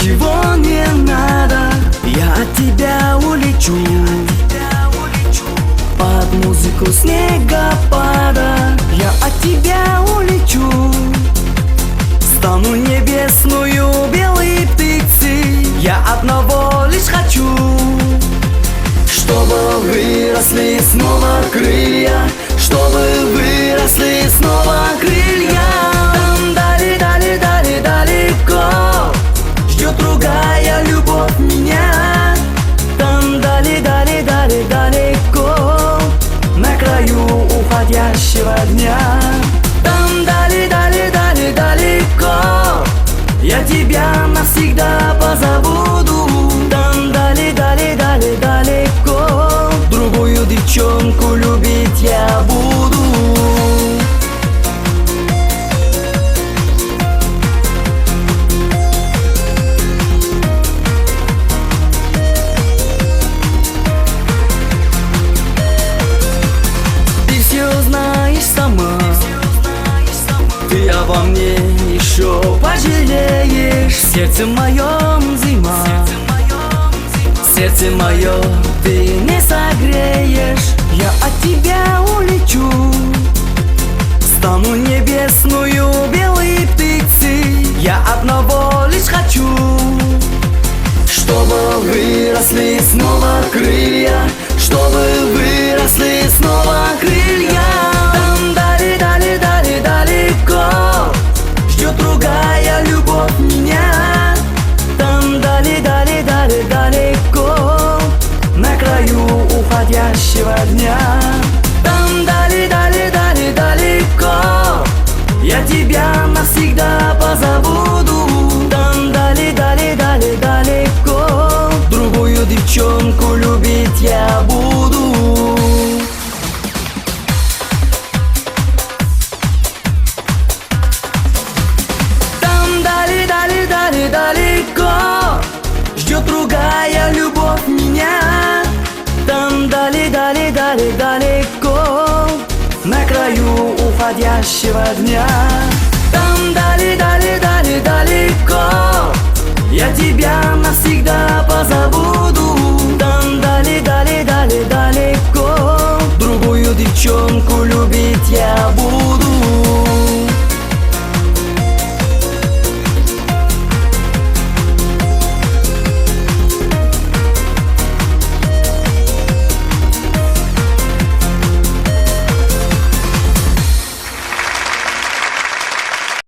ничего не надо, я от тебя улечу под музыку снегопада. Я от тебя улечу, стану небесную белой птицей. Я одного лишь хочу, чтобы выросли снова крылья, чтобы выросли снова крылья. Там дали далеко ждет другая любовь меня. Там дали далеко на краю уходящего дня. Там дали далеко я тебя навсегда позабуду. Там дали далеко другую девчонку любить я буду. Ты обо мне еще пожалеешь. В сердце моем зима, сердце мое ты не согреешь. Я от тебя улечу, стану небесную белой птицей. Я одного лишь хочу, чтобы выросли снова крылья, чтобы выросли снова крылья. Там далеко ждет другая любовь меня. Там далеко на краю уходящего дня. Там далеко я тебя навсегда позабуду. Там далеко другую девчонку любить я буду. Далеко ждет другая любовь меня. Там далеко на краю уходящего дня. Там далеко я тебя навсегда позабуду. Там далеко